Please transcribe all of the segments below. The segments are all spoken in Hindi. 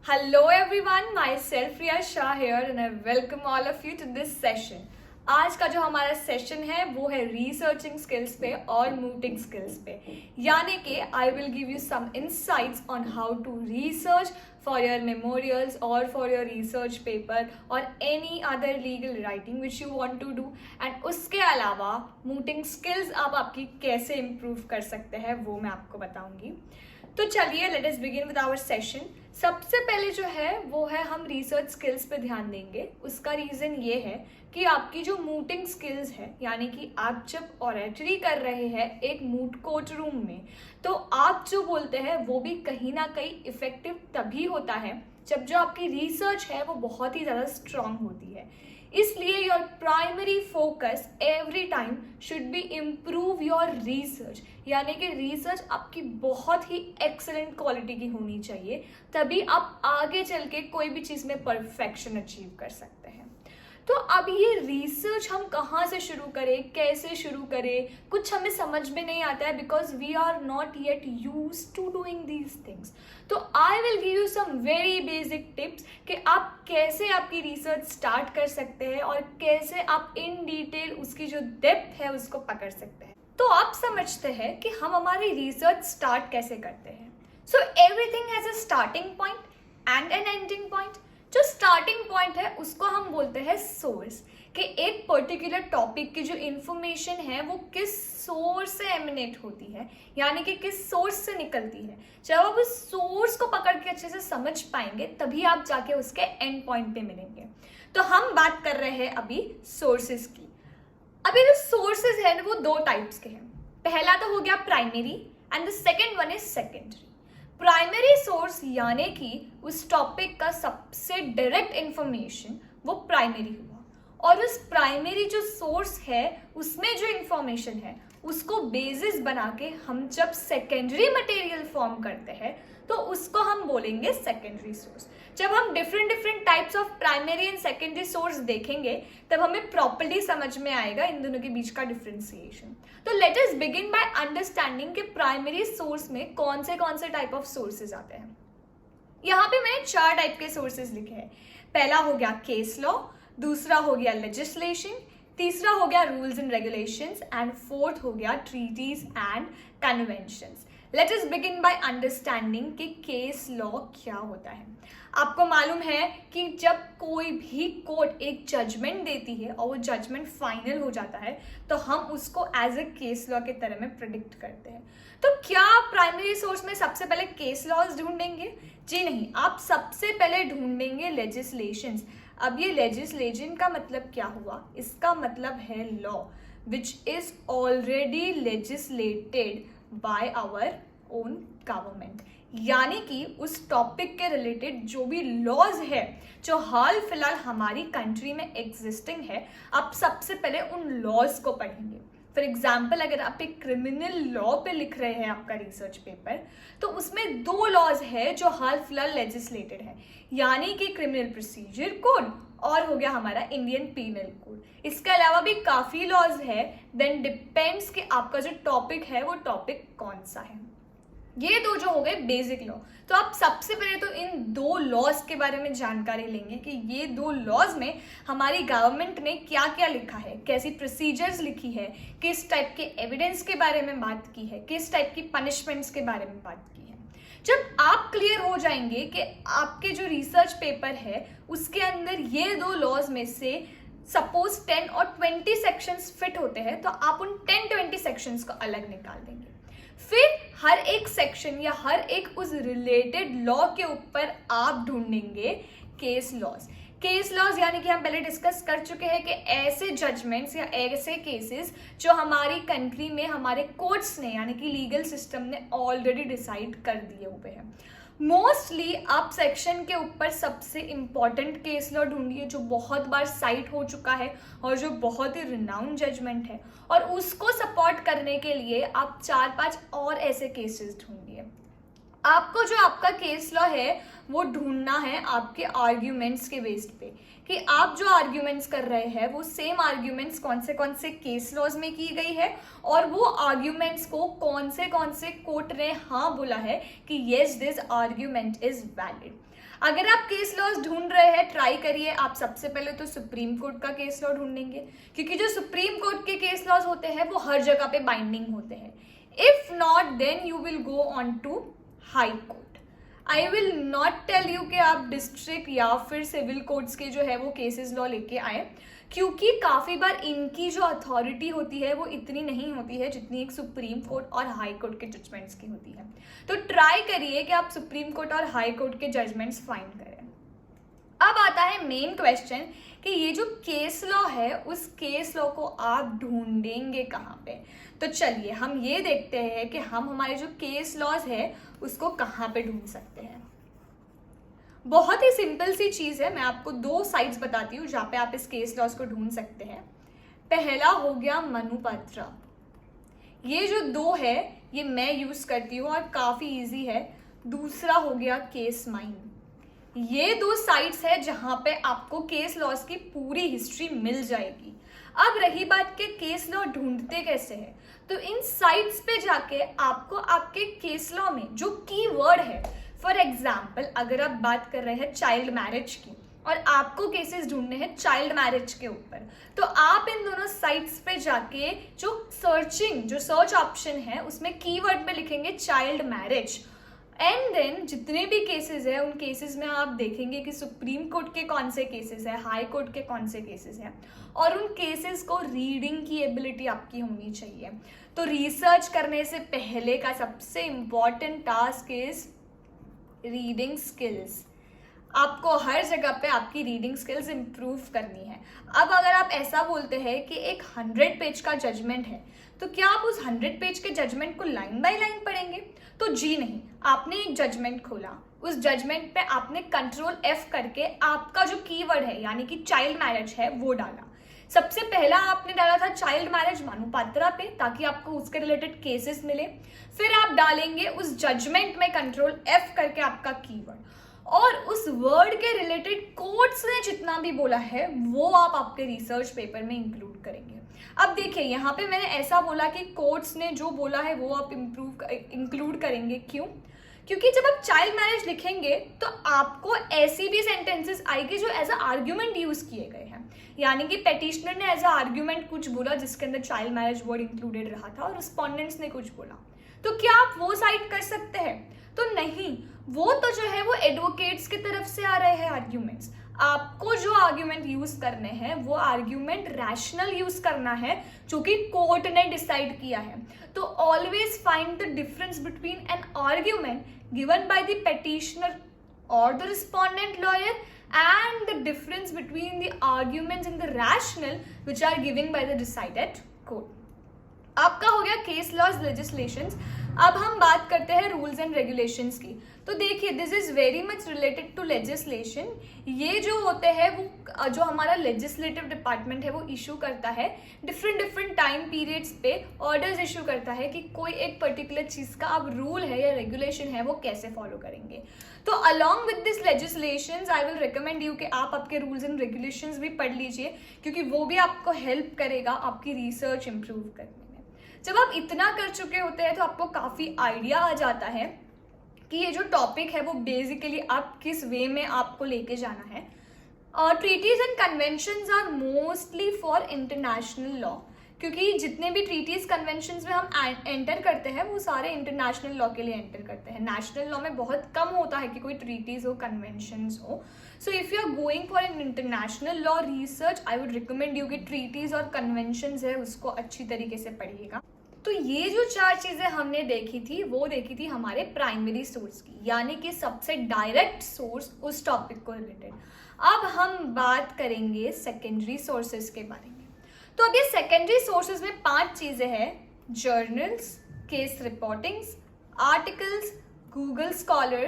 Hello everyone, myself Riya Shah here and I welcome all of you to this session. आज का जो हमारा सेशन है वो है रिसर्चिंग स्किल्स पे और मूटिंग स्किल्स पे, यानी कि I will give you some insights on how to research for your memorials और फॉर योर रिसर्च पेपर और any other legal writing which you want to do. And उसके अलावा मूटिंग स्किल्स आप आपकी कैसे इम्प्रूव कर सकते हैं वो मैं आपको बताऊंगी। तो चलिए let us begin with our session. सबसे पहले जो है वो है हम रिसर्च स्किल्स पे ध्यान देंगे। उसका रीज़न ये है कि आपकी जो मूटिंग स्किल्स है, यानी कि आप जब ऑरेटरी कर रहे हैं एक मूट कोर्ट रूम में, तो आप जो बोलते हैं वो भी कहीं ना कहीं इफेक्टिव तभी होता है जब जो आपकी रिसर्च है वो बहुत ही ज़्यादा स्ट्रांग होती है। इसलिए your primary focus every time should be improve your research, यानी कि रिसर्च आपकी बहुत ही एक्सेलेंट क्वालिटी की होनी चाहिए, तभी आप आगे चल के कोई भी चीज़ में परफेक्शन अचीव कर सकते हैं। तो अब ये रिसर्च हम कहाँ से शुरू करें, कैसे शुरू करें, कुछ हमें समझ में नहीं आता है because we are not yet used to doing these things. तो I will give you some very basic tips कि आप कैसे आपकी रिसर्च स्टार्ट कर सकते हैं और कैसे आप इन डिटेल उसकी जो डेप्थ है उसको पकड़ सकते हैं। तो आप समझते हैं कि हम हमारी रिसर्च स्टार्ट कैसे करते हैं। So everything has a starting point and an ending point. जो स्टार्टिंग पॉइंट है उसको हम बोलते हैं सोर्स, कि एक पर्टिकुलर टॉपिक की जो इंफॉर्मेशन है वो किस सोर्स से एमिनेट होती है, यानी कि किस सोर्स से निकलती है। जब आप उस सोर्स को पकड़ के अच्छे से समझ पाएंगे तभी आप जाके उसके एंड पॉइंट पे मिलेंगे। तो हम बात कर रहे हैं अभी सोर्सेज की। अभी जो सोर्सेज है वो दो टाइप्स के हैं। पहला तो हो गया primary and the second one is secondary. Primary source यानी कि उस टॉपिक का सबसे डायरेक्ट इंफॉर्मेशन वो प्राइमरी हुआ, और उस प्राइमरी जो सोर्स है उसमें जो इंफॉर्मेशन है उसको बेसिस बना के हम जब सेकेंडरी मटेरियल फॉर्म करते हैं तो उसको हम बोलेंगे सेकेंडरी सोर्स। जब हम different types of primary and secondary source देखेंगे तब हमें प्रॉपर्ली समझ में आएगा इन दोनों के बीच का डिफरेंशिएशन। तो late us begin by understanding कि प्राइमरी सोर्स में कौन से टाइप ऑफ सोर्सेज आते हैं। यहाँ पे मैंने 4 टाइप के सोर्सेज लिखे हैं। पहला हो गया केस लॉ, दूसरा हो गया लेजिस्लेशन, तीसरा हो गया rules and regulations and fourth हो गया treaties and conventions. Let us begin by understanding कि केस लॉ क्या होता है। आपको मालूम है कि जब कोई भी कोर्ट एक जजमेंट देती है और वो जजमेंट फाइनल हो जाता है तो हम उसको एज ए केस लॉ के तरह में प्रेडिक्ट करते हैं। तो क्या आप प्राइमरी सोर्स में सबसे पहले केस लॉज ढूंढेंगे? जी नहीं, आप सबसे पहले ढूंढेंगे लेजिस्लेशंस। अब ये लेजिस्लेशन का मतलब क्या हुआ? इसका मतलब है law which is already legislated by our own government, यानी कि उस टॉपिक के रिलेटेड जो भी लॉज है जो हाल फिलहाल हमारी कंट्री में एग्जिस्टिंग है, आप सबसे पहले उन लॉज को पढ़ेंगे। फॉर एग्जाम्पल, अगर आप एक क्रिमिनल लॉ पे लिख रहे हैं आपका रिसर्च पेपर, तो उसमें 2 लॉज है जो हाल फिलहाल लेजिस्लेटेड है, यानी कि क्रिमिनल प्रोसीजर कोड और हो गया हमारा इंडियन पीनल कोड। इसके अलावा भी काफी लॉज है। देन डिपेंड्स कि आपका जो टॉपिक है वो टॉपिक कौन सा है। ये 2 जो हो गए बेसिक लॉ। तो आप सबसे पहले तो इन 2 लॉज के बारे में जानकारी लेंगे कि ये 2 लॉज में हमारी गवर्नमेंट ने क्या क्या लिखा है, कैसी प्रोसीजर्स लिखी है, किस टाइप के एविडेंस के बारे में बात की है, किस टाइप की पनिशमेंट्स के बारे में बात की है। जब आप क्लियर हो जाएंगे कि आपके जो रिसर्च पेपर है उसके अंदर ये 2 लॉज में से सपोज 10 और 20 सेक्शंस फिट होते हैं, तो आप उन 10-20 सेक्शंस को अलग निकाल देंगे। फिर हर एक सेक्शन या हर एक उस रिलेटेड लॉ के ऊपर आप ढूंढेंगे केस लॉज। केस लॉज यानी कि हम पहले डिस्कस कर चुके हैं कि ऐसे जजमेंट्स या ऐसे केसेस जो हमारी कंट्री में हमारे कोर्ट्स ने यानी कि लीगल सिस्टम ने ऑलरेडी डिसाइड कर दिए हुए हैं। मोस्टली आप सेक्शन के ऊपर सबसे इंपॉर्टेंट केस लॉ ढूंढिए जो बहुत बार साइट हो चुका है और जो बहुत ही रिनाउंड जजमेंट है, और उसको सपोर्ट करने के लिए आप 4-5 और ऐसे केसेस ढूंढिए। आपको जो आपका केस लॉ है वो ढूंढना है आपके आर्ग्यूमेंट्स के बेस पे, कि आप जो आर्ग्यूमेंट्स कर रहे हैं वो सेम आर्ग्यूमेंट्स कौन से केस लॉज में की गई है और वो आर्ग्यूमेंट्स को कौन से कोर्ट ने हाँ बोला है कि yes this argument is valid. अगर आप केस लॉज ढूंढ रहे हैं, ट्राई करिए आप सबसे पहले तो सुप्रीम कोर्ट का केस लॉ ढूंढेंगे, क्योंकि जो सुप्रीम कोर्ट के केस लॉज होते हैं वो हर जगह पे बाइंडिंग होते हैं. If not then you will go on to high court. I will not tell you कि आप डिस्ट्रिक्ट या फिर सिविल कोर्ट्स के जो है वो केसेस लॉ लेके आए, क्योंकि काफी बार इनकी जो अथॉरिटी होती है वो इतनी नहीं होती है जितनी एक सुप्रीम कोर्ट और हाई कोर्ट के जजमेंट्स की होती है. तो ट्राई करिए कि आप सुप्रीम कोर्ट और हाई कोर्ट के जजमेंट्स फाइंड करें. अब आता है मेन क्वेश्चन कि ये जो केस लॉ है उस केस लॉ को आप ढूंढेंगे कहाँ पे. तो चलिए हम ये देखते हैं कि हम हमारे जो केस लॉज है उसको कहाँ पे ढूंढ सकते हैं. बहुत ही सिंपल सी चीज है. मैं आपको 2 साइट्स बताती हूँ जहाँ पे आप इस केस लॉज को ढूंढ सकते हैं. पहला हो गया मनुपत्रा. ये जो 2 है ये मैं यूज करती हूँ और काफी इजी है. दूसरा हो गया केस माइन. ये 2 साइट्स है जहां पे आपको केस लॉज की पूरी हिस्ट्री मिल जाएगी. अब रही बात के केस लॉ ढूंढते कैसे है, तो इन साइट्स पे जाके आपको आपके केस लॉ में जो कीवर्ड है, फॉर एग्जाम्पल अगर आप बात कर रहे हैं चाइल्ड मैरिज की और आपको केसेस ढूंढने हैं चाइल्ड मैरिज के ऊपर, तो आप इन दोनों साइट्स पे जाके जो सर्च ऑप्शन है उसमें कीवर्ड में लिखेंगे चाइल्ड मैरिज. एंड देन जितने भी केसेस है उन केसेस में आप देखेंगे कि सुप्रीम कोर्ट के कौन से केसेस है, हाई कोर्ट के कौन से केसेस हैं, और उन केसेस को रीडिंग की एबिलिटी आपकी होनी चाहिए. तो रिसर्च करने से पहले का सबसे important task is reading skills. आपको हर जगह पे आपकी रीडिंग स्किल्स इंप्रूव करनी है. अब अगर आप ऐसा बोलते हैं कि एक 100 पेज का जजमेंट है, तो क्या आप उस 100 पेज के जजमेंट को लाइन बाय लाइन पढ़ेंगे? तो जी नहीं. आपने एक जजमेंट खोला, उस जजमेंट पे आपने कंट्रोल F करके आपका जो कीवर्ड है यानी कि चाइल्ड मैरिज है वो डाला. सबसे पहला आपने डाला था चाइल्ड मैरिज मनुपात्रा पे ताकि आपको उसके रिलेटेड केसेस मिले. फिर आप डालेंगे उस जजमेंट में कंट्रोल F करके आपका कीवर्ड, और उस वर्ड के रिलेटेड कोर्ट्स ने जितना भी बोला है वो आप आपके रिसर्च पेपर में इंक्लूड करेंगे. अब देखिए यहाँ पे मैंने ऐसा बोला कि कोर्ट्स ने जो बोला है वो आप इंक्लूड करेंगे. क्यों? क्योंकि जब आप चाइल्ड मैरिज लिखेंगे तो आपको ऐसी भी सेंटेंसेस आएगी जो एज अ आर्ग्यूमेंट यूज किए गए हैं, यानी कि पेटिशनर ने एज अ आर्ग्यूमेंट कुछ बोला जिसके अंदर चाइल्ड मैरिज वर्ड इंक्लूडेड रहा था और रिस्पोंडेंट्स ने कुछ बोला. तो क्या आप वो साइट कर सकते हैं? तो नहीं. वो तो जो है वो एडवोकेट्स की तरफ से आ रहे हैं आर्ग्यूमेंट्स. आपको जो आर्ग्यूमेंट यूज करने हैं वो आर्ग्यूमेंट रैशनल यूज करना है जो कि कोर्ट ने डिसाइड किया है. तो always find the difference between an argument given by the petitioner और the respondent lawyer and the difference between the arguments and the rationale which are given by the decided court. आपका हो गया केस लॉज लेजिस्लेशंस. अब हम बात करते हैं रूल्स एंड रेगुलेशंस की. तो देखिए this is very much related to legislation. ये जो होते हैं वो जो हमारा लेजिस्लेटिव डिपार्टमेंट है वो इशू करता है डिफरेंट टाइम पीरियड्स पे ऑर्डर्स इशू करता है कि कोई एक पर्टिकुलर चीज का अब रूल है या रेगुलेशन है वो कैसे फॉलो करेंगे. तो along with this legislations I will recommend you कि आप आपके रूल्स एंड रेगुलेशंस भी पढ़ लीजिए, क्योंकि वो भी आपको हेल्प करेगा आपकी रिसर्च इंप्रूव करने में. जब आप इतना कर चुके होते हैं तो आपको काफी आइडिया आ जाता है कि ये जो टॉपिक है वो बेसिकली आप किस वे में आपको लेके जाना है. Treaties and conventions are mostly for international law, क्योंकि जितने भी ट्रीटीज कन्वेंशंस में हम एंटर करते हैं वो सारे इंटरनेशनल लॉ के लिए एंटर करते हैं. नेशनल लॉ में बहुत कम होता है कि कोई ट्रीटीज हो, कन्वेंशंस हो. So if you are going for an international law research I would recommend you कि ट्रीटीज और कन्वेंशंस है उसको अच्छी तरीके से पढ़िएगा. तो ये जो 4 चीजें हमने देखी थी वो देखी थी हमारे प्राइमरी सोर्स की, यानी कि सबसे डायरेक्ट सोर्स उस टॉपिक को रिलेटेड. अब हम बात करेंगे सेकेंडरी सोर्सेज के बारे में. तो अब ये सेकेंडरी सोर्सेज में 5 चीजें हैं: journals, case reportings, articles, Google scholar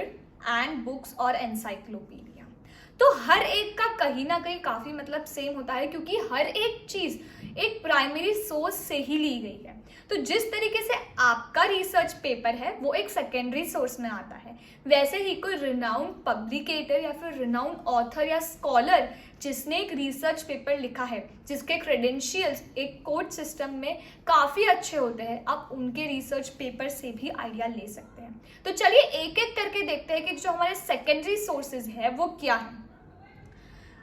and books और एनसाइक्लोपीडिया. तो हर एक का कहीं ना कहीं काफी मतलब सेम होता है, क्योंकि हर एक चीज एक प्राइमरी सोर्स से ही ली गई है. तो जिस तरीके से आपका रिसर्च पेपर है वो एक सेकेंडरी सोर्स में आता है, वैसे ही कोई रिनाउंड पब्लिकेटर या फिर रिनाउंड ऑथर या स्कॉलर जिसने एक रिसर्च पेपर लिखा है, जिसके क्रेडेंशियल्स एक कोर्ट सिस्टम में काफी अच्छे होते हैं, आप उनके रिसर्च पेपर से भी आइडिया ले सकते हैं. हैं। तो चलिए एक एक करके देखते हैं कि जो हमारे सेकेंडरी सोर्सेज है वो क्या है।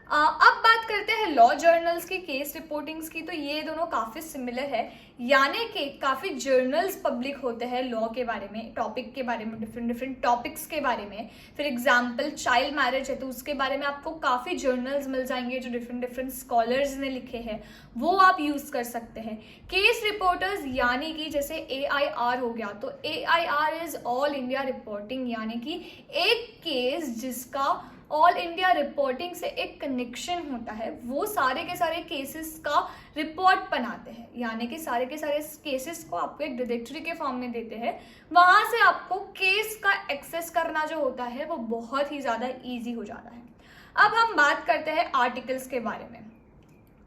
अब बात करते हैं लॉ जर्नल्स की, केस रिपोर्टिंग्स की। तो ये दोनों काफ़ी सिमिलर है, यानी कि काफ़ी जर्नल्स पब्लिक होते हैं लॉ के बारे में, टॉपिक के बारे में, डिफरेंट डिफरेंट टॉपिक्स के बारे में। फॉर एग्जांपल चाइल्ड मैरिज है तो उसके बारे में आपको काफ़ी जर्नल्स मिल जाएंगे जो डिफरेंट डिफरेंट स्कॉलर्स ने लिखे हैं, वो आप यूज़ कर सकते हैं। केस रिपोर्टर्स यानी कि जैसे AIR हो गया, तो AIR is all India reporting, यानी कि एक केस जिसका ऑल इंडिया रिपोर्टिंग से एक कनेक्शन होता है, वो सारे के सारे केसेस का रिपोर्ट बनाते हैं, यानी कि सारे के सारे केसेस को आपको एक डायरेक्टरी के फॉर्म में देते हैं। वहां से आपको केस का एक्सेस करना जो होता है वो बहुत ही ज़्यादा ईजी हो जाता है। अब हम बात करते हैं आर्टिकल्स के बारे में।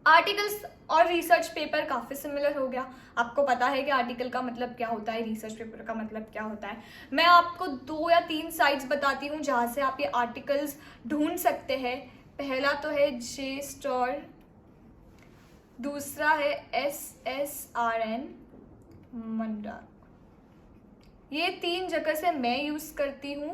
आर्टिकल्स और रिसर्च पेपर काफ़ी सिमिलर हो गया। आपको पता है कि आर्टिकल का मतलब क्या होता है, रिसर्च पेपर का मतलब क्या होता है। मैं आपको 2 या 3 साइट्स बताती हूँ जहाँ से आप ये आर्टिकल्स ढूंढ सकते हैं। पहला तो है JSTOR, दूसरा है SSRN, मंडा। ये 3 जगह से मैं यूज़ करती हूँ।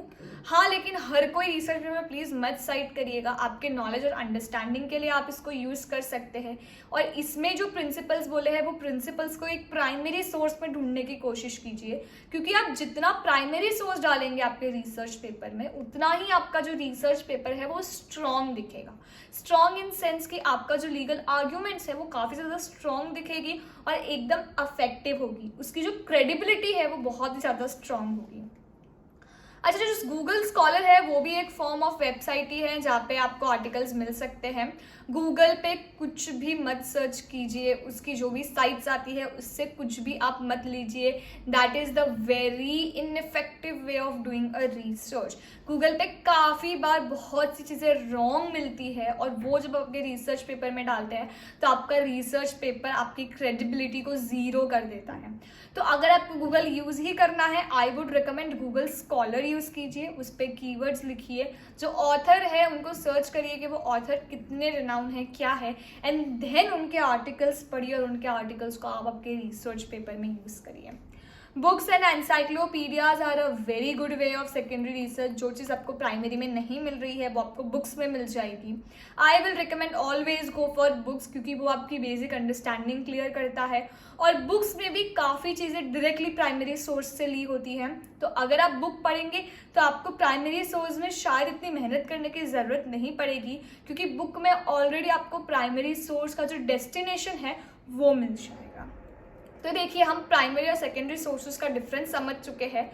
हाँ, लेकिन हर कोई रिसर्च पेपर प्लीज़ मत साइट करिएगा। आपके नॉलेज और अंडरस्टैंडिंग के लिए आप इसको यूज़ कर सकते हैं। और इसमें जो प्रिंसिपल्स बोले हैं वो प्रिंसिपल्स को एक प्राइमरी सोर्स में ढूंढने की कोशिश कीजिए, क्योंकि आप जितना प्राइमरी सोर्स डालेंगे आपके रिसर्च पेपर में, उतना ही आपका जो रिसर्च पेपर है वो स्ट्रॉन्ग दिखेगा। स्ट्रॉन्ग इन सेंस कि आपका जो लीगल आर्ग्यूमेंट्स है वो काफ़ी ज़्यादा स्ट्रॉन्ग दिखेगी और एकदम अफेक्टिव होगी। उसकी जो क्रेडिबिलिटी है वो बहुत ही ज़्यादा स्ट्रॉन्ग होगी। अच्छा, जो गूगल स्कॉलर है वो भी एक फॉर्म ऑफ वेबसाइट ही है जहाँ पे आपको आर्टिकल्स मिल सकते हैं। गूगल पे कुछ भी मत सर्च कीजिए, उसकी जो भी साइट्स आती है उससे कुछ भी आप मत लीजिए। That is the very ineffective way of doing a research. Google पे काफ़ी बार बहुत सी चीज़ें रॉन्ग मिलती है और वो जब आपके रिसर्च पेपर में डालते हैं तो आपका रिसर्च पेपर आपकी क्रेडिबिलिटी को ज़ीरो कर देता है। तो अगर आपको गूगल यूज़ ही करना है, आई would recommend Google scholar use कीजिए। उस पर कीवर्ड्स लिखिए, जो ऑथर है उनको सर्च करिए कि वो ऑथर कितने रिनाउन है, क्या है, एंड देन उनके आर्टिकल्स पढ़िए और उनके आर्टिकल्स को आप आपके रिसर्च पेपर में यूज़ करिए। Books and encyclopedias are a very good way of secondary research. जो चीज़ आपको प्राइमरी में नहीं मिल रही है वो आपको बुक्स में मिल जाएगी। I will recommend always go for books, क्योंकि वो आपकी बेसिक अंडरस्टैंडिंग क्लियर करता है और बुक्स में भी काफ़ी चीज़ें डायरेक्टली प्राइमरी सोर्स से ली होती हैं। तो अगर आप बुक पढ़ेंगे तो आपको प्राइमरी सोर्स में शायद इतनी मेहनत करने की ज़रूरत नहीं पड़ेगी, क्योंकि बुक में ऑलरेडी आपको प्राइमरी सोर्स का जो डेस्टिनेशन है वो मिल जाएगा। तो देखिए, हम प्राइमरी और सेकेंडरी सोर्सेज का डिफरेंस समझ चुके हैं।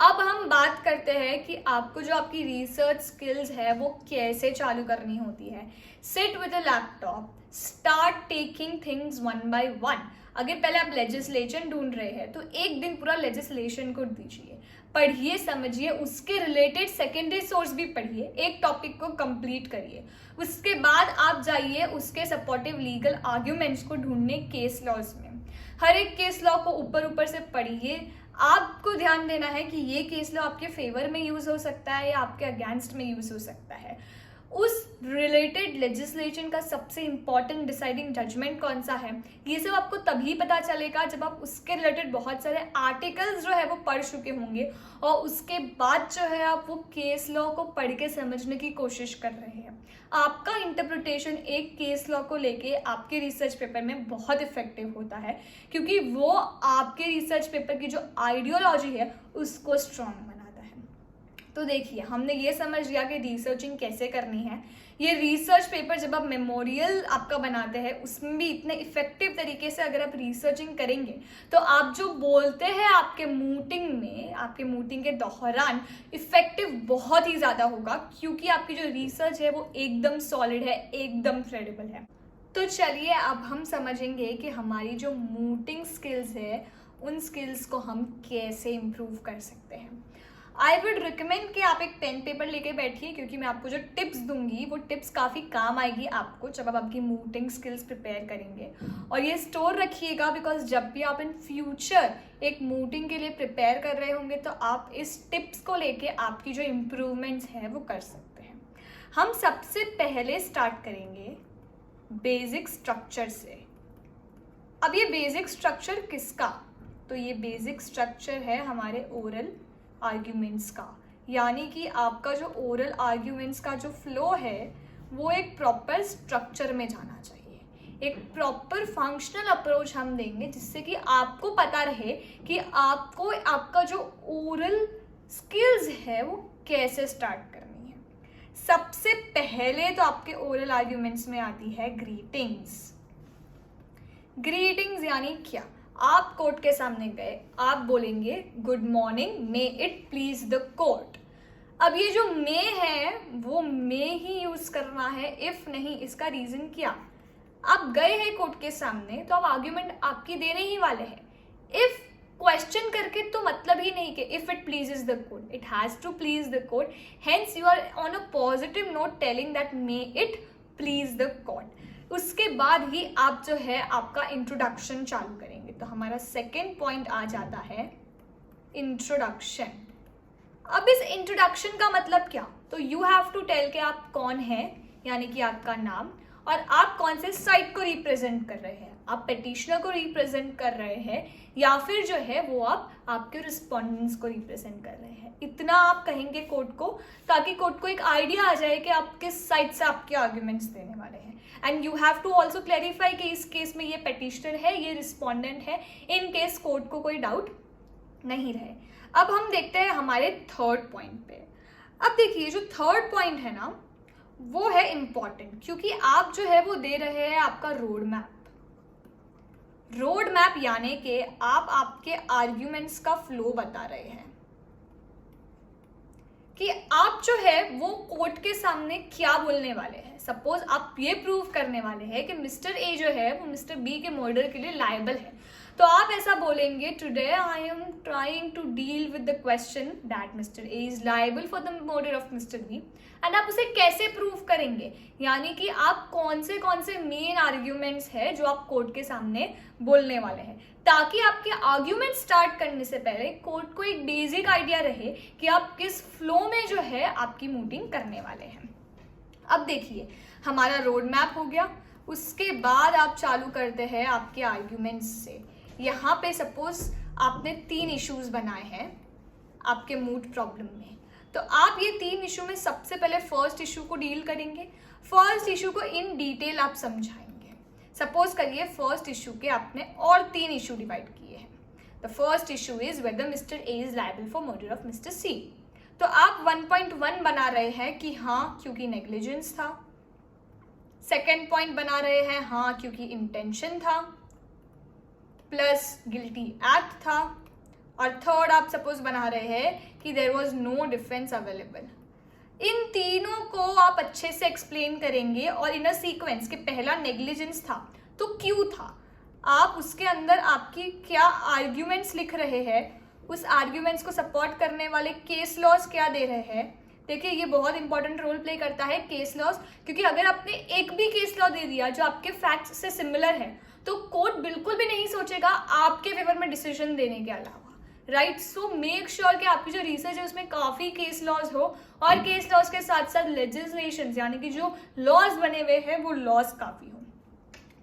अब हम बात करते हैं कि आपको जो आपकी रिसर्च स्किल्स है वो कैसे चालू करनी होती है। Sit with a laptop, start taking things one by one. अगर पहले आप लेजिस्लेशन ढूंढ रहे हैं तो एक दिन पूरा लेजिस्लेशन को दीजिए, पढ़िए, समझिए, उसके रिलेटेड सेकेंडरी सोर्स भी पढ़िए, एक टॉपिक को कंप्लीट करिए। उसके बाद आप जाइए उसके सपोर्टिव लीगल आर्ग्यूमेंट्स को ढूंढने केस लॉज में। हर एक केस लॉ को ऊपर से पढ़िए। आपको ध्यान देना है कि ये केस लॉ आपके फेवर में यूज हो सकता है या आपके अगेंस्ट में यूज हो सकता है। उस रिलेटेड लेजिस्लेशन का सबसे इंपॉर्टेंट डिसाइडिंग जजमेंट कौन सा है, ये सब आपको तभी पता चलेगा जब आप उसके रिलेटेड बहुत सारे आर्टिकल्स जो है वो पढ़ चुके होंगे और उसके बाद जो है आप वो केस लॉ को पढ़ के समझने की कोशिश कर रहे हैं। आपका इंटरप्रिटेशन एक केस लॉ को लेके आपके रिसर्च पेपर में बहुत इफेक्टिव होता है, क्योंकि वो आपके रिसर्च पेपर की जो आइडियोलॉजी है उसको स्ट्रॉन्ग बनाता है। तो देखिए, हमने ये समझ लिया कि रिसर्चिंग कैसे करनी है। ये रिसर्च पेपर जब आप मेमोरियल आपका बनाते हैं उसमें भी इतने इफेक्टिव तरीके से अगर आप रिसर्चिंग करेंगे तो आप जो बोलते हैं आपके मीटिंग में, आपके मीटिंग के दौरान इफेक्टिव बहुत ही ज़्यादा होगा, क्योंकि आपकी जो रिसर्च है वो एकदम सॉलिड है, एकदम क्रेडिबल है। तो चलिए अब हम समझेंगे कि हमारी जो मीटिंग स्किल्स है उन स्किल्स को हम कैसे इम्प्रूव कर सकते हैं। आई वुड रिकमेंड कि आप एक पेन पेपर लेके बैठिए, क्योंकि मैं आपको जो टिप्स दूंगी वो टिप्स काफ़ी काम आएगी आपको जब आप आपकी मीटिंग स्किल्स प्रिपेयर करेंगे। और ये स्टोर रखिएगा, बिकॉज जब भी आप इन फ्यूचर एक मीटिंग के लिए प्रिपेयर कर रहे होंगे तो आप इस टिप्स को लेके आपकी जो इम्प्रूवमेंट्स हैं वो कर सकते हैं। हम सबसे पहले स्टार्ट करेंगे बेसिक स्ट्रक्चर से। अब ये बेसिक स्ट्रक्चर किसका? तो ये बेसिक स्ट्रक्चर है हमारे ओरल आर्ग्यूमेंट्स का, यानी कि आपका जो ओरल आर्ग्यूमेंट्स का जो फ्लो है वो एक प्रॉपर स्ट्रक्चर में जाना चाहिए, एक प्रॉपर फंक्शनल अप्रोच हम देंगे जिससे कि आपको पता रहे कि आपको आपका जो ओरल स्किल्स है वो कैसे स्टार्ट करनी है। सबसे पहले तो आपके ओरल आर्ग्यूमेंट्स में आती है ग्रीटिंग्स। ग्रीटिंग्स यानी क्या? आप कोर्ट के सामने गए, आप बोलेंगे good morning, may it please the court. अब ये जो मे है वो मे ही यूज करना है, इफ नहीं। इसका रीजन क्या? आप गए हैं कोर्ट के सामने तो आप आर्ग्यूमेंट आपकी देने ही वाले हैं। इफ क्वेश्चन करके तो मतलब ही नहीं कि if it pleases the court, it has to please the court, hence you are on a positive note telling that may it please the court. उसके बाद ही आप जो है आपका इंट्रोडक्शन चालू करेंगे। तो हमारा सेकेंड पॉइंट आ जाता है इंट्रोडक्शन। अब इस इंट्रोडक्शन का मतलब क्या? तो यू हैव टू टेल कि आप कौन हैं, यानी कि आपका नाम, और आप कौन से साइड को रिप्रेजेंट कर रहे हैं। आप पेटिशनर को रिप्रेजेंट कर रहे हैं या फिर जो है वो आप आपके रिस्पोंडेंट्स को रिप्रेजेंट कर रहे हैं। इतना आप कहेंगे कोर्ट को, ताकि कोर्ट को एक आइडिया आ जाए कि आप किस साइड से आपके आर्ग्यूमेंट्स देने वाले हैं। And you have to also clarify कि इस केस में ये पेटिशनर है, ये रिस्पोंडेंट है, इन केस कोर्ट को कोई डाउट नहीं रहे। अब हम देखते हैं हमारे थर्ड पॉइंट पे। अब देखिए जो थर्ड पॉइंट है ना वो है इंपॉर्टेंट, क्योंकि आप जो है वो दे रहे हैं आपका रोड मैप। रोड मैप यानी कि आप आपके आर्ग्यूमेंट्स का फ्लो बता रहे हैं कि आप जो है वो कोर्ट के सामने क्या बोलने वाले हैं। सपोज आप ये प्रूव करने वाले हैं कि मिस्टर ए जो है वो मिस्टर बी के मर्डर के लिए लायबल है, तो आप ऐसा बोलेंगे today I am trying to deal with the question that mister A is liable for the murder of mister B. And आप उसे कैसे प्रूव करेंगे, यानी कि आप कौन से मेन आर्ग्यूमेंट्स है जो आप कोर्ट के सामने बोलने वाले हैं, ताकि आपके आर्ग्यूमेंट स्टार्ट करने से पहले कोर्ट को एक बेसिक आइडिया रहे कि आप किस फ्लो में जो है आपकी मीटिंग करने वाले हैं। अब देखिए हमारा रोड मैप हो गया, उसके बाद आप चालू करते हैं आपके आर्ग्यूमेंट्स से। यहाँ पे सपोज आपने 3 इश्यूज बनाए हैं आपके मूड प्रॉब्लम में, तो आप ये 3 इशू में सबसे पहले फर्स्ट इशू को डील करेंगे। फर्स्ट इशू को इन डिटेल आप समझाएंगे। सपोज करिए फर्स्ट इशू के आपने और 3 इशू डिवाइड किए हैं। The first issue is whether mister A is liable for murder of mister C. तो आप 1.1 बना रहे हैं कि हाँ क्योंकि नेग्लिजेंस था। सेकेंड पॉइंट बना रहे हैं हाँ क्योंकि इंटेंशन था प्लस गिल्टी एक्ट था, और थर्ड आप सपोज बना रहे हैं कि there was no defence available. इन तीनों को आप अच्छे से एक्सप्लेन करेंगे और इन अ सीक्वेंस कि पहला नेग्लिजेंस था तो क्यों था, आप उसके अंदर आपकी क्या आर्ग्यूमेंट्स लिख रहे हैं, उस आर्ग्यूमेंट्स को सपोर्ट करने वाले केस लॉज क्या दे रहे हैं। देखिए ये बहुत इंपॉर्टेंट रोल प्ले करता है केस लॉज, क्योंकि अगर आपने एक भी केस लॉ दे दिया जो आपके फैक्ट्स से सिमिलर है तो कोर्ट बिल्कुल भी नहीं सोचेगा आपके फेवर में डिसीजन देने के अलावा, राइट। सो मेक श्योर कि आपकी जो रिसर्च है उसमें काफी केस लॉज हो, और केस लॉज के साथ साथ लेजिस्लेशन यानी कि जो लॉज बने हुए हैं वो लॉज काफी हो।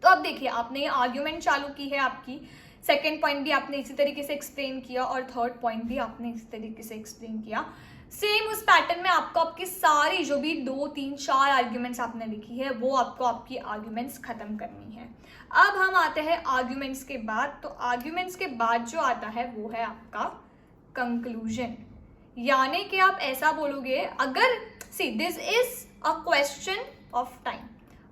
तो अब देखिए आपने ये आर्ग्यूमेंट चालू की है आपकी, सेकेंड पॉइंट भी आपने इसी तरीके से एक्सप्लेन किया और थर्ड पॉइंट भी आपने इसी तरीके से एक्सप्लेन किया। सेम उस पैटर्न में आपको आपकी सारी जो भी 2, 3, 4 आर्ग्यूमेंट्स आपने लिखी है वो आपको आपकी आर्ग्यूमेंट्स खत्म करनी है। अब हम आते हैं आर्ग्यूमेंट्स के बाद। तो आर्ग्यूमेंट्स के बाद जो आता है वो है आपका कंक्लूजन, यानी कि आप ऐसा बोलोगे, अगर see this is a question of time,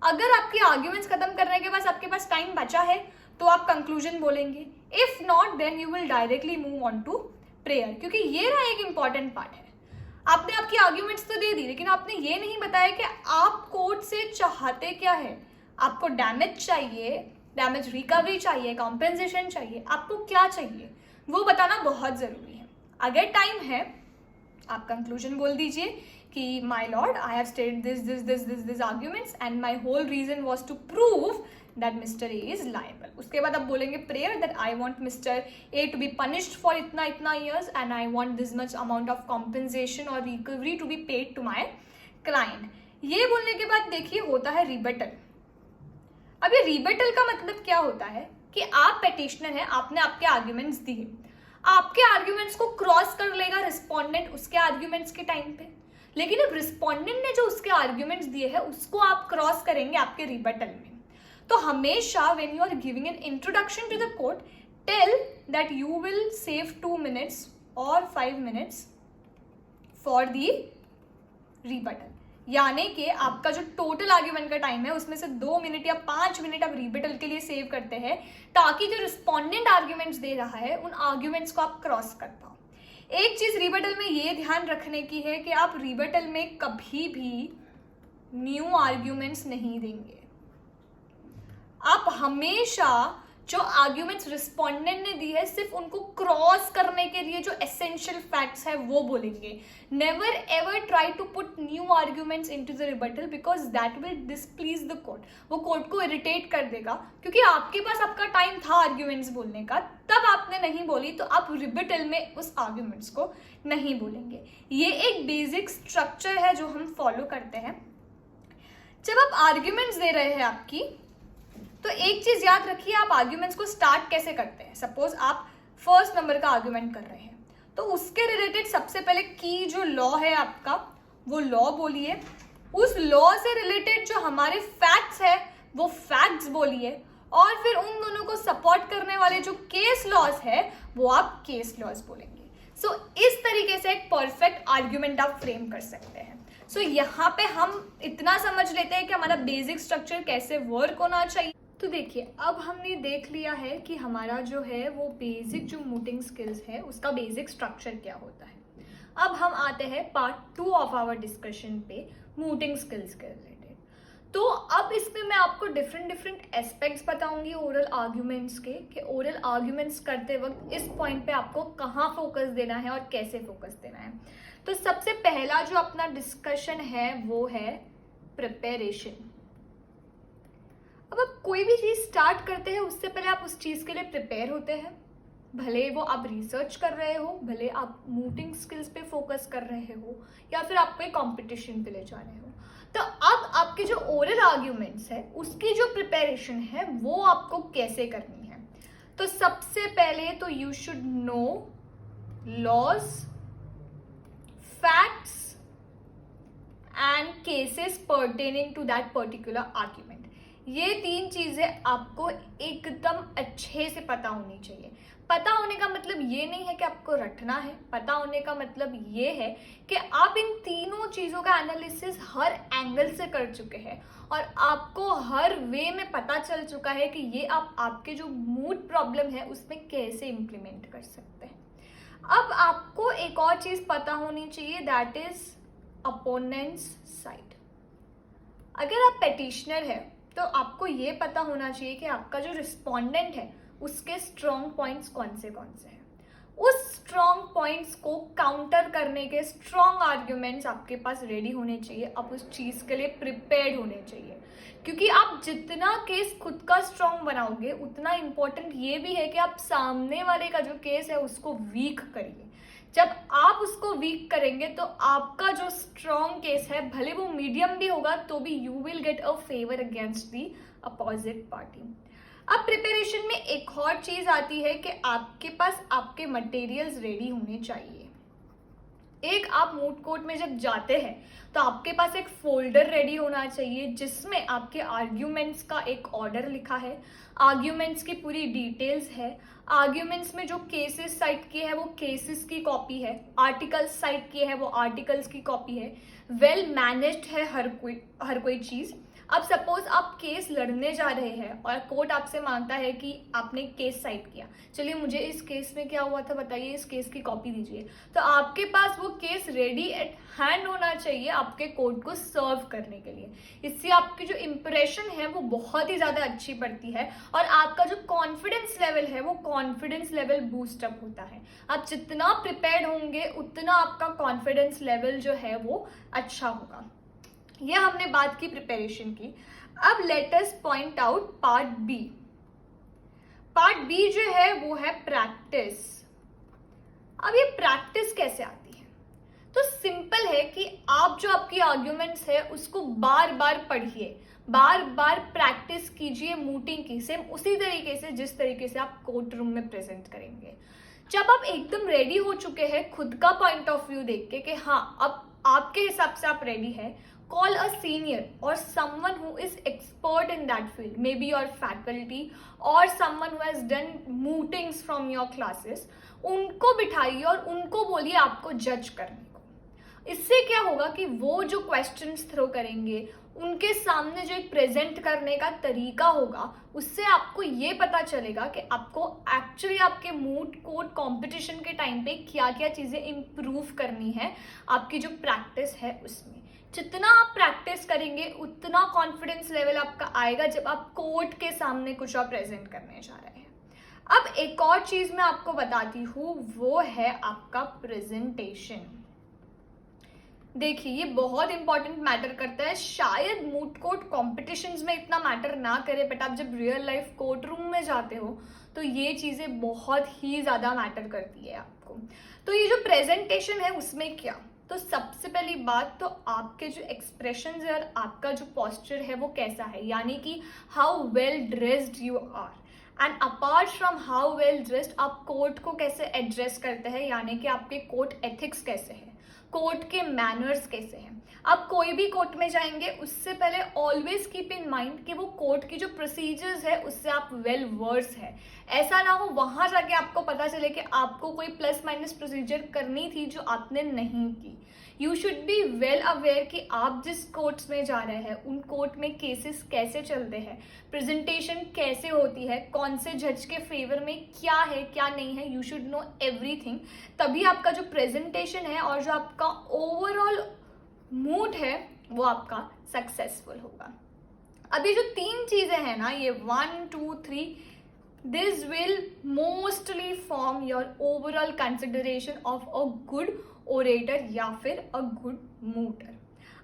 अगर आपकी आर्ग्यूमेंट्स खत्म करने के बाद आपके पास टाइम बचा है तो आप कंक्लूजन बोलेंगे, if not then you will directly move on to prayer, क्योंकि ये ना एक इंपॉर्टेंट पार्ट है। आपने आपकी आर्ग्यूमेंट्स तो दे दी, लेकिन आपने ये नहीं बताया कि आप कोर्ट से चाहते क्या है। आपको डैमेज चाहिए, डैमेज रिकवरी चाहिए, कॉम्पेंसेशन चाहिए, आपको क्या चाहिए वो बताना बहुत जरूरी है। अगर टाइम है आप कंक्लूजन बोल दीजिए कि my lord I have stated this arguments and my whole reason was to prove that Mr. A is liable। उसके बाद आप बोलेंगे prayer that I want Mr. A to be punished for इतना years and I want this much amount of compensation or recovery to be paid to my client। ये बोलने के बाद देखिए होता है रिबटल। अब ये रिबटल का मतलब क्या होता है कि आप पेटिशनर हैं, आपने आपके आर्ग्यूमेंट्स दिए, आपके आर्ग्यूमेंट्स को क्रॉस कर लेगा रिस्पोंडेंट उसके आर्ग्यूमेंट्स के टाइम पे, लेकिन अब रिस्पोंडेंट ने जो उसके आर्ग्यूमेंट्स दिए हैं उसको आप क्रॉस करेंगे आपके रिबटल में। तो हमेशा when you are giving an introduction to the court, tell that you will save 2 minutes और 5 minutes फॉर दी रिबटल, यानी कि आपका जो टोटल आर्ग्यूमेंट का टाइम है उसमें से 2 मिनट या 5 मिनट आप रिबटल के लिए सेव करते हैं, ताकि जो रिस्पोंडेंट आर्ग्यूमेंट्स दे रहा है उन आर्ग्यूमेंट्स को आप क्रॉस कर पाओ। एक चीज रिबटल में ये ध्यान रखने की है कि आप रिबटल में कभी भी न्यू आर्ग्यूमेंट्स नहीं देंगे। आप हमेशा जो आर्ग्यूमेंट्स रिस्पोंडेंट ने दी है सिर्फ उनको क्रॉस करने के लिए जो एसेंशियल फैक्ट्स है वो बोलेंगे। Never ever try to put new arguments into the rebuttal, because that will displease the court. वो कोर्ट को इरिटेट कर देगा, क्योंकि आपके पास आपका टाइम था आर्ग्यूमेंट्स बोलने का, तब आपने नहीं बोली, तो आप रिबटल में उस आर्ग्यूमेंट्स को नहीं बोलेंगे। ये एक बेसिक स्ट्रक्चर है जो हम फॉलो करते हैं जब आप आर्ग्यूमेंट्स दे रहे हैं आपकी। तो एक चीज याद रखिए, आप आर्ग्यूमेंट्स को स्टार्ट कैसे करते हैं। सपोज आप फर्स्ट नंबर का आर्ग्यूमेंट कर रहे हैं, तो उसके रिलेटेड सबसे पहले की जो लॉ है आपका वो लॉ बोलिए, उस लॉ से रिलेटेड जो हमारे फैक्ट्स है वो फैक्ट्स बोलिए, और फिर उन दोनों को सपोर्ट करने वाले जो केस लॉज है वो आप केस लॉज बोलेंगे। सो इस तरीके से एक परफेक्ट आर्ग्यूमेंट आप फ्रेम कर सकते हैं। सो यहाँ पे हम इतना समझ लेते हैं कि हमारा बेसिक स्ट्रक्चर कैसे वर्क होना चाहिए। तो देखिए, अब हमने देख लिया है कि हमारा जो है वो बेसिक जो मूटिंग स्किल्स है उसका बेसिक स्ट्रक्चर क्या होता है। अब हम आते हैं पार्ट 2 ऑफ आवर डिस्कशन पे, मूटिंग स्किल्स के रिलेटेड। तो अब इसमें मैं आपको डिफरेंट एस्पेक्ट्स बताऊंगी ओरल आर्ग्यूमेंट्स के, कि ओरल आर्ग्यूमेंट्स करते वक्त इस पॉइंट पे आपको कहाँ फोकस देना है और कैसे फोकस देना है। तो सबसे पहला जो अपना डिस्कशन है वो है प्रिपरेशन। अब आप कोई भी चीज स्टार्ट करते हैं उससे पहले आप उस चीज के लिए प्रिपेयर होते हैं, भले वो आप रिसर्च कर रहे हो, भले आप मूटिंग स्किल्स पे फोकस कर रहे हो, या फिर आप कोई कंपटीशन के लिए जा रहे हो। तो अब आपके जो ओरल आर्ग्यूमेंट्स है उसकी जो प्रिपरेशन है वो आपको कैसे करनी है। तो सबसे पहले तो you should know laws, facts and cases pertaining to that particular argument. ये 3 चीजें आपको एकदम अच्छे से पता होनी चाहिए। पता होने का मतलब ये नहीं है कि आपको रटना है, पता होने का मतलब ये है कि आप इन तीनों चीजों का एनालिसिस हर एंगल से कर चुके हैं और आपको हर वे में पता चल चुका है कि ये आप आपके जो मूड प्रॉब्लम है उसमें कैसे इम्प्लीमेंट कर सकते हैं। अब आपको एक और चीज पता होनी चाहिए, दैट इज अपोनेंट्स साइड। अगर आप पेटिशनर है तो आपको ये पता होना चाहिए कि आपका जो रिस्पोंडेंट है उसके स्ट्रॉन्ग पॉइंट्स कौन से हैं। उस स्ट्रॉन्ग पॉइंट्स को काउंटर करने के स्ट्रॉन्ग आर्ग्यूमेंट्स आपके पास रेडी होने चाहिए। आप उस चीज के लिए प्रिपेयर्ड होने चाहिए, क्योंकि आप जितना केस खुद का स्ट्रॉन्ग बनाओगे उतना इंपॉर्टेंट ये भी है कि आप सामने वाले का जो केस है उसको वीक करिए। जब आप उसको वीक करेंगे तो आपका जो स्ट्रॉन्ग केस है, भले वो मीडियम भी होगा, तो भी you will get a favour against the opposite party. अब प्रिपरेशन में एक और चीज आती है कि आपके पास आपके मटेरियल्स रेडी होने चाहिए। एक आप मूड कोर्ट में जब जाते हैं तो आपके पास एक फोल्डर रेडी होना चाहिए जिसमें आपके आर्ग्यूमेंट्स का एक ऑर्डर लिखा है, आर्ग्यूमेंट्स की पूरी डिटेल्स है, आर्ग्यूमेंट्स में जो केसेस साइट किए हैं वो केसेस की कॉपी है, आर्टिकल्स साइट किए हैं वो आर्टिकल्स की कॉपी है, वेल मैनेज्ड है हर कोई चीज। अब सपोज आप केस लड़ने जा रहे हैं और कोर्ट आपसे मांगता है कि आपने केस साइट किया, चलिए मुझे इस केस में क्या हुआ था बताइए, इस केस की कॉपी दीजिए। तो आपके पास वो केस रेडी एट हैंड होना चाहिए आपके कोर्ट को सर्व करने के लिए। इससे आपकी जो इंप्रेशन है वो बहुत ही ज्यादा अच्छी पड़ती है और आपका जो कॉन्फिडेंस लेवल है वो कॉन्फिडेंस लेवल बूस्ट अप होता है। आप जितना प्रिपेयर्ड होंगे उतना आपका कॉन्फिडेंस लेवल जो है वो अच्छा होगा। ये हमने बात की प्रिपरेशन की। अब let us point out part B. Part B जो है वो है प्रैक्टिस। अब ये प्रैक्टिस कैसे आती है? तो सिंपल है कि आप जो आपकी आर्ग्यूमेंट्स है उसको बार बार पढ़िए, बार बार प्रैक्टिस कीजिए मूटिंग की, सेम उसी तरीके से जिस तरीके से आप कोर्ट रूम में प्रेजेंट करेंगे। जब आप एकदम रेडी हो चुके हैं खुद का पॉइंट ऑफ व्यू देख के कि हाँ अब आपके हिसाब से आप रेडी है, call a senior or someone who is expert in that field, may be your faculty or someone who has done mootings from your classes. उनको बिठाइए और उनको बोलिए आपको जज करने को। इससे क्या होगा कि वो जो क्वेश्चंस थ्रो करेंगे, उनके सामने जो एक प्रेजेंट करने का तरीका होगा, उससे आपको ये पता चलेगा कि आपको एक्चुअली आपके मूड कोर्ट कंपटीशन के टाइम पे क्या क्या चीज़ें इम्प्रूव करनी है, आपकी जो प्रैक्टिस है उसमें। जितना आप प्रैक्टिस करेंगे उतना कॉन्फिडेंस लेवल आपका आएगा जब आप कोर्ट के सामने कुछ और प्रेजेंट करने जा रहे हैं। अब एक और चीज़ मैं आपको बताती हूँ, वो है आपका प्रेजेंटेशन। देखिए ये बहुत इंपॉर्टेंट मैटर करता है। शायद मूड कोर्ट कॉम्पिटिशन्स में इतना मैटर ना करे, बट आप जब रियल लाइफ कोर्ट रूम में जाते हो तो ये चीज़ें बहुत ही ज़्यादा मैटर करती है आपको। तो ये जो प्रेजेंटेशन है उसमें क्या, तो सबसे पहली बात तो आपके जो एक्सप्रेशन है और आपका जो पॉस्चर है वो कैसा है, यानी कि how well dressed you are. And apart from how well dressed आप कोर्ट को कैसे एड्रेस करते हैं, यानी कि आपके कोर्ट एथिक्स कैसे है, कोर्ट के मैनर्स कैसे हैं। आप कोई भी कोर्ट में जाएंगे उससे पहले ऑलवेज कीप इन माइंड कि वो कोर्ट की जो प्रोसीजर्स है उससे आप वेल वर्स है। ऐसा ना हो वहां जाके आपको पता चले कि आपको कोई प्लस माइनस प्रोसीजर करनी थी जो आपने नहीं की। You should be well aware कि आप जिस कोर्ट्स में जा रहे हैं उन कोर्ट में केसेस कैसे चलते हैं, प्रेजेंटेशन कैसे होती है, कौन से जज के फेवर में क्या है क्या नहीं है। You should know everything. तभी आपका जो प्रेजेंटेशन है और जो आपका ओवरऑल मूड है वो आपका सक्सेसफुल होगा। अभी जो 3 चीजें हैं ना, ये 1 2 3, this will mostly form your overall consideration of a good orator या फिर अ गुड मूटर।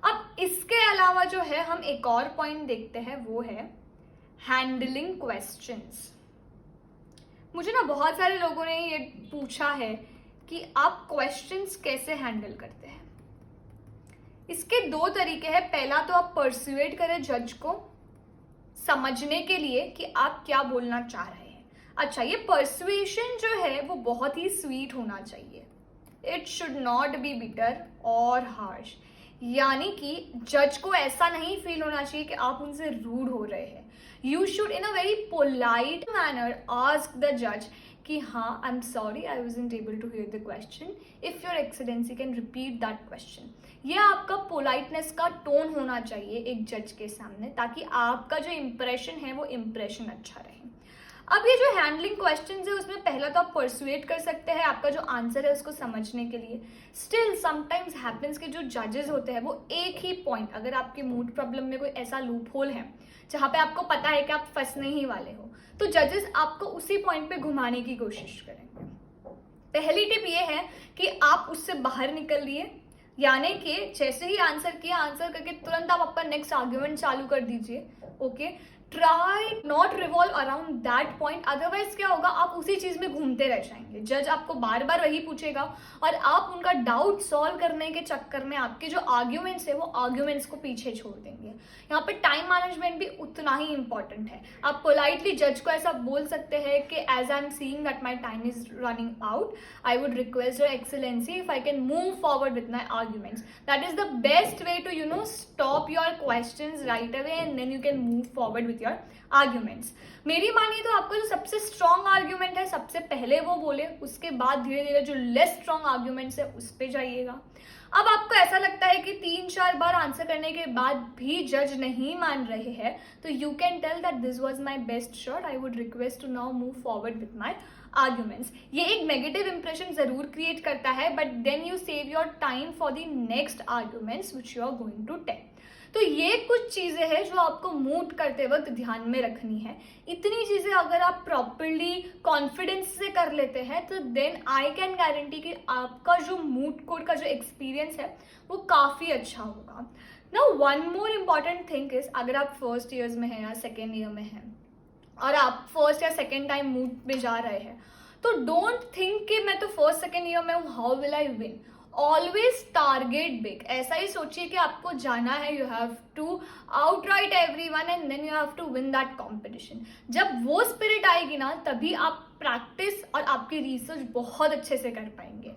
अब इसके अलावा जो है हम एक और पॉइंट देखते हैं, वो है हैंडलिंग क्वेश्चंस। मुझे ना बहुत सारे लोगों ने ये पूछा है कि आप क्वेश्चंस कैसे हैंडल करते हैं। इसके 2 तरीके हैं। पहला तो आप परसुएट करें जज को समझने के लिए कि आप क्या बोलना चाह रहे हैं। अच्छा, ये परसुएशन जो है वो बहुत ही स्वीट होना चाहिए। It should not be bitter और हार्श, यानी कि जज को ऐसा नहीं फील होना चाहिए कि आप उनसे रूड हो रहे हैं। You should in a very polite manner ask the जज कि हाँ, I am sorry, I wasn't able to hear the question, if your excellency can repeat that question. ये आपका पोलाइटनेस का टोन होना चाहिए एक जज के सामने, ताकि आपका जो इम्प्रेशन है वो इम्प्रेशन अच्छा रहे। अब ये जो हैंडलिंग क्वेश्चंस है उसमें पहला तो आप परसुएट कर सकते हैं आपका जो आंसर है उसको समझने के लिए। स्टिल समटाइम्स हैपेंस के जो जजेस होते हैं वो एक ही पॉइंट, अगर आपके मूड प्रॉब्लम में कोई ऐसा लूप होल है जहाँ पे आपको पता है कि आप फंसने ही वाले हो, तो जजेस आपको उसी पॉइंट पे घुमाने की कोशिश करेंगे। पहली टिप ये है कि आप उससे बाहर निकल लिए, यानी कि जैसे ही आंसर किया, आंसर करके तुरंत आप आपका नेक्स्ट आर्ग्यूमेंट चालू कर दीजिए। Okay, try not revolve around that point, otherwise क्या होगा, आप उसी चीज में घूमते रह जाएंगे। जज आपको बार बार वही पूछेगा और आप उनका डाउट सॉल्व करने के चक्कर में आपके जो आर्ग्यूमेंट्स है वो आर्ग्यूमेंट्स को पीछे छोड़ देंगे। यहाँ पे टाइम मैनेजमेंट भी उतना ही इंपॉर्टेंट है। आप पोलाइटली जज को ऐसा बोल सकते हैं कि as I am seeing that my time is running out, I would request your excellency if I can move forward with my arguments. That is the best way to stop your questions right away and then you can move forward with your arguments. मेरी मानिए तो आपका जो सबसे स्ट्रॉन्ग आर्ग्यूमेंट है सबसे पहले वो बोले, उसके बाद धीरे धीरे जो लेस स्ट्रॉन्ग आर्ग्यूमेंट्स है उस पे जाइएगा। अब आपको ऐसा लगता है कि 3-4 बार आंसर करने के बाद भी जज नहीं मान रहे हैं, तो you can tell that this was my best shot, I would request to now move forward with my arguments. ये एक नेगेटिव इंप्रेशन जरूर क्रिएट करता है, but then you save your time for the next arguments which you are going to tell. तो ये कुछ चीजें हैं जो आपको मूव करते वक्त ध्यान में रखनी है। इतनी चीजें अगर आप प्रॉपरली कॉन्फिडेंस से कर लेते हैं तो देन आई कैन गारंटी कि आपका जो मूड कोड का जो एक्सपीरियंस है वो काफी अच्छा होगा। Now one more important thing is, अगर आप फर्स्ट ईयर्स में हैं या सेकेंड ईयर में हैं और आप फर्स्ट या सेकेंड टाइम मूड में जा रहे हैं, तो डोंट थिंक कि मैं तो फर्स्ट सेकेंड ईयर में हूँ, how will I win. Always target big. ऐसा ही सोचिए कि आपको जाना है, you have to outright everyone and then you have to win that competition. जब वो स्पिरिट आएगी ना, तभी आप प्रैक्टिस और आपकी रिसर्च बहुत अच्छे से कर पाएंगे।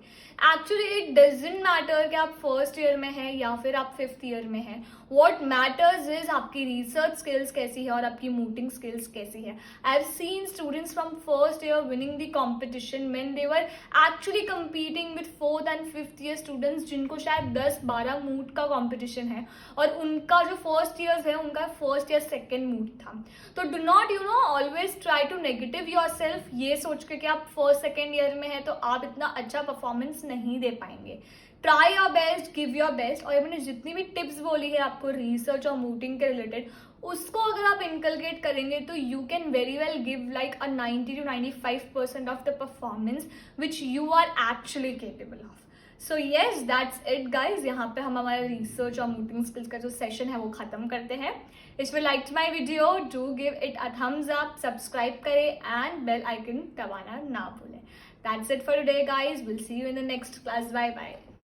एक्चुअली इट डजंट मैटर कि आप फर्स्ट ईयर में हैं या फिर आप 5th ईयर में हैं। व्हाट मैटर्स इज आपकी रिसर्च स्किल्स कैसी है और आपकी मूटिंग स्किल्स कैसी है। I have seen students from first year winning the competition when they were actually competing with 4th and 5th year students जिनको शायद 10-12 मूट का कॉम्पिटिशन है, और उनका जो फर्स्ट ईयर्स है उनका फर्स्ट ईयर सेकेंड मूट था। तो do not always try to negative yourself, ये सोच के कि आप फर्स्ट सेकेंड ईयर में है तो आप इतना अच्छा परफॉर्मेंस नहीं दे पाएंगे। Try your best, give your best. और मैंने जितनी भी टिप्स बोली है आपको रिसर्च और मूटिंग के रिलेटेड, उसको अगर आप इनकलकेट करेंगे तो you can very well give like a 90 to 95% of the performance which you are actually capable of. So yes, that's it guys. यहाँ पे हम हमारा रिसर्च और मूटिंग स्किल्स का जो सेशन है वो खत्म करते हैं। If you liked my video do give it a thumbs up, subscribe करें एंड बेल आइकन दबाना ना भूलें। That's it for today guys, will see you in the next class. Bye bye.